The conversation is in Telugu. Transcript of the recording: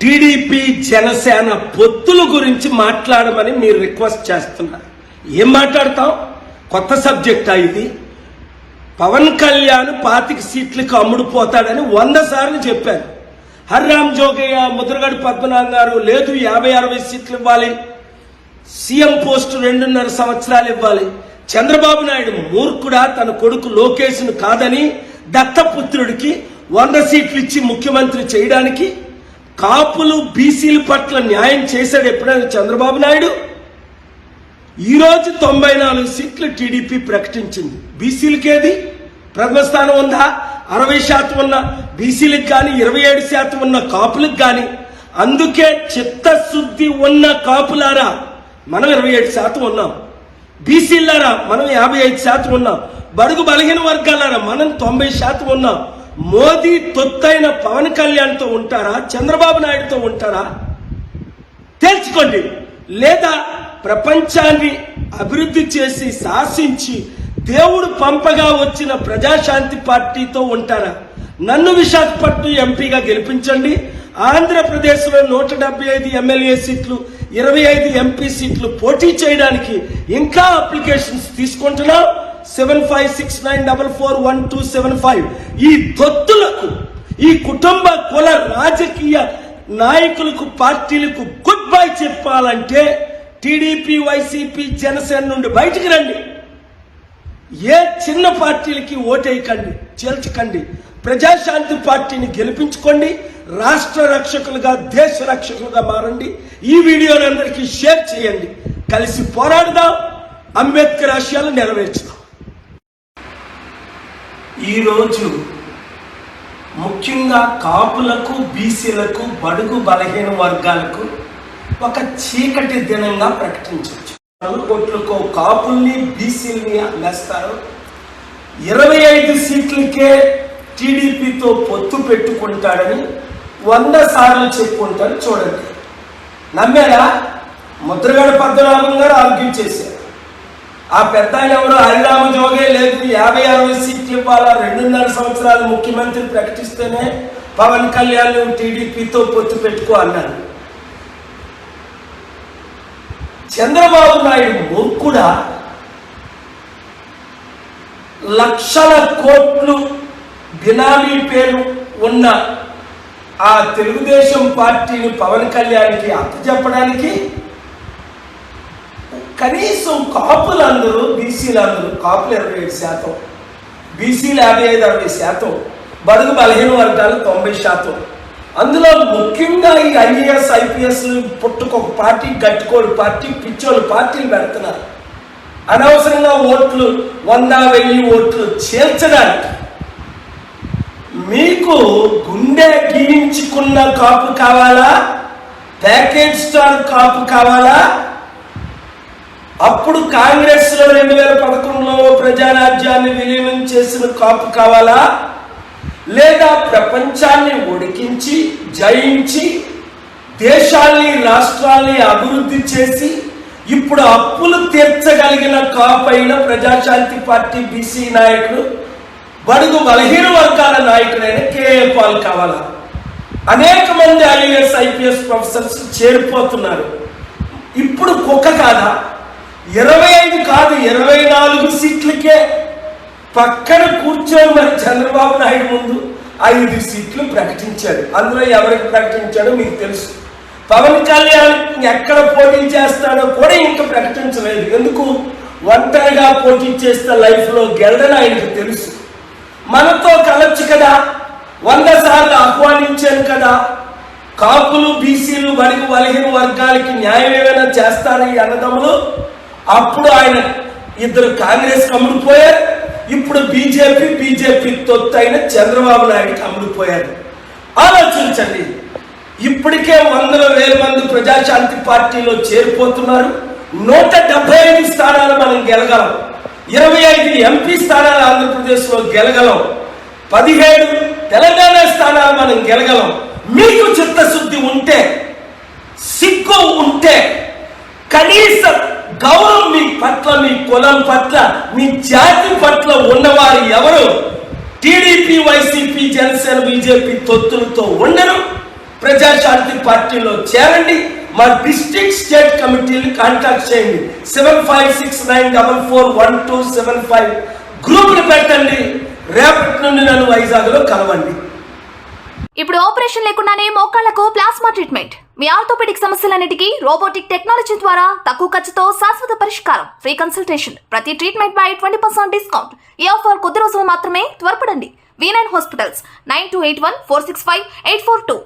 టీడీపీ జనసేన పొత్తుల గురించి మాట్లాడమని మీరు రిక్వెస్ట్ చేస్తున్నారు. ఏం మాట్లాడతాం? కొత్త సబ్జెక్టా ఇది? పవన్ కళ్యాణ్ 25 సీట్లకు అమ్ముడుపోతాడని 100 సార్లు చెప్పారు. హర్రామ్ జోగయ్య, ముద్రగడ పద్మనాభం గారు లేదు 50-60 సీట్లు ఇవ్వాలి, సీఎం పోస్టు 2.5 సంవత్సరాలు ఇవ్వాలి. చంద్రబాబు నాయుడు మూర్ఖుడా తన కొడుకు లోకేష్ను కాదని దత్తపుత్రుడికి 100 సీట్లు ఇచ్చి ముఖ్యమంత్రి చేయడానికి? కాపులు బీసీల పట్ల న్యాయం చేశాడు ఎప్పుడైనా చంద్రబాబు నాయుడు? ఈరోజు 94 సీట్లు టీడీపీ ప్రకటించింది. బీసీలకేది ప్రథమ స్థానం ఉందా? 60% ఉన్న బీసీలకు కానీ 27% ఉన్న కాపులకు కానీ. అందుకే చిత్తశుద్ధి ఉన్న కాపులారా మనం 27% ఉన్నాం, బీసీలారా మనం 55% ఉన్నాం, బడుగు బలహీన వర్గాలారా మనం 90% ఉన్నాం. మోదీ తొత్తైన పవన్ కళ్యాణ్తో ఉంటారా, చంద్రబాబు నాయుడుతో ఉంటారా? తేల్చుకోండి. లేదా ప్రపంచాన్ని అభివృద్ధి చేసి శాసించి దేవుడు పంపగా వచ్చిన ప్రజాశాంతి పార్టీతో ఉంటారా? నన్ను విశాఖపట్నం ఎంపీగా గెలిపించండి. ఆంధ్రప్రదేశ్లో 175 ఎమ్మెల్యే సీట్లు, 25 ఎంపీ సీట్లు పోటీ చేయడానికి ఇంకా అప్లికేషన్స్ తీసుకుంటున్నాం. 7569441275. ఈ తొత్తులకు, ఈ కుటుంబ కుల రాజకీయ నాయకులకు, పార్టీలకు గుడ్ బై చెప్పాలంటే టీడీపీ, వైసీపీ, జనసేన నుండి బయటికి రండి. ఏ చిన్న పార్టీలకి ఓటేయకండి, చేల్చకండి. ప్రజాశాంతి పార్టీని గెలిపించుకోండి. రాష్ట్ర రక్షకులుగా, దేశ రక్షకులుగా మారండి. ఈ వీడియోని అందరికీ షేర్ చేయండి. కలిసి పోరాడదాం, అంబేద్కర్ ఆశయాలు నెరవేర్చుదాం. ఈరోజు ముఖ్యంగా కాపులకు, బీసీలకు, బడుగు బలహీన వర్గాలకు ఒక చీకటి దినంగా ప్రకటించవచ్చు. 4 కోట్లకు కాపుల్ని, బీసీలని అందిస్తారు. 25 సీట్లకే టీడీపీతో పొత్తు పెట్టుకుంటాడని 100 సార్లు చెప్పుకుంటారు. చూడండి, నమ్మారా? ముద్రగడ పద్మనాభం గారు ఆర్గ్యూ చేశారు. ఆ పెద్ద ఆయన ఎవరు? హరిరామ జోగే లేదు 50-60 సీట్లు ఇవ్వాలా, 2.5 సంవత్సరాలు ముఖ్యమంత్రి ప్రకటిస్తేనే పవన్ కళ్యాణ్ టీడీపీతో పొత్తు పెట్టుకో అన్నారు. చంద్రబాబు నాయుడు మూర్ఖుడా? లక్షల కోట్లు బినామీ పేరు ఉన్న ఆ తెలుగుదేశం పార్టీని పవన్ కళ్యాణ్కి అప్పచెప్పడానికి కనీసం కాపులందరూ, బీసీలందరూ, కాపులు 27%, బీసీలు 55-60%, బడుగు బలహీన వర్గాలు 90%. అందులో ముఖ్యంగా ఈ ఐఏఎస్, ఐపీఎస్ పుట్టుకొక పార్టీ, గట్టుకోడు పార్టీ, పిచ్చోళ్ళు పార్టీలు పెడుతున్నారు. అనవసరంగా ఓట్లు 100,000 ఓట్లు చేర్చడానికి. మీకు గుండె గీయించుకున్న కాపు కావాలా? ప్యాకేజ్ స్టార్ కాపు కావాలా? అప్పుడు కాంగ్రెస్ లో 2011లో ప్రజారాజ్యాన్ని విలీనం చేసిన కాపు కావాలా? లేదా ప్రపంచాన్ని ఉడికించి, జయించి, దేశాల్ని, రాష్ట్రాల్ని అభివృద్ధి చేసి ఇప్పుడు అప్పులు తీర్చగలిగిన కాపైన ప్రజాశాంతి పార్టీ బీసీ నాయకుడు, బడుగు బలహీన వర్గాల నాయకుడైన కేఏ పాల్ కావాలా? అనేక మంది ఐఏఎస్, ఐపీఎస్ ప్రొఫెసర్స్ చేరిపోతున్నారు. ఇప్పుడు కుక్క కాదా? 25 కాదు 24 సీట్లకే పక్కన కూర్చొని మరి చంద్రబాబు నాయుడు ముందు 5 సీట్లు ప్రకటించాడు. అందులో ఎవరికి ప్రకటించాడో మీకు తెలుసు. పవన్ కళ్యాణ్ ఎక్కడ పోటీ చేస్తాడో కూడా ఇంకా ప్రకటించలేదు. ఎందుకు? ఒంటరిగా పోటీ చేస్తే లైఫ్లో గెలడని ఆయనకు తెలుసు. మనతో కలవచ్చు కదా, 100 సార్లు ఆహ్వానించాను కదా. కాపులు, బీసీలు, బడుగు బలహీన వర్గాలకి న్యాయం ఏమైనా చేస్తారా ఈ అన్నదమ్ములు? అప్పుడు ఆయన 2 కాంగ్రెస్కి అమ్ముడుపోయారు. ఇప్పుడు బీజేపీ తొత్తైన చంద్రబాబు నాయుడుకి అమ్ముడుపోయారు. ఆలోచించండి. ఇప్పటికే 100,000 మంది ప్రజాశాంతి పార్టీలో చేరిపోతున్నారు. 175 స్థానాలు మనం గెలగలం. 25 ఎంపీ స్థానాలు ఆంధ్రప్రదేశ్లో గెలగలం. 17 తెలంగాణ స్థానాలు మనం గెలగలం. మీకు చిత్తశుద్ధి ఉంటే, సిగ్గు ఉంటే, కనీస గౌరవం మీ పట్ల, మీ కులం పట్ల, మీ జాతి పట్ల ఉన్నవారు ఎవరు టీడీపీ, వైసీపీ, జనసేన, బీజేపీ తొత్తులతో ఉండరు. ప్రజాశాంతి పార్టీలో చేరండి. మా డిస్ట్రిక్ట్ స్టేట్ కమిటీని కాంటాక్ట్ చేయండి. 7569441275 గ్రూపులు పెట్టండి. రేపటి నుండి నన్ను వైజాగ్లో కలవండి. ఇప్పుడు ఆపరేషన్ లేకుండానే మోకాళ్లకు ప్లాస్మా ట్రీట్మెంట్. మీ ఆర్థోపెడిక్ సమస్యలన్నిటికీ రోబోటిక్ టెక్నాలజీ ద్వారా తక్కువ ఖర్చుతో శాశ్వత పరిష్కారం. Free consultation. ప్రతి ట్రీట్మెంట్ పై 20% డిస్కౌంట్. ఈ ఆఫర్ కొద్ది రోజులు మాత్రమే. త్వరపడండి. V9 hospitals 9281465842.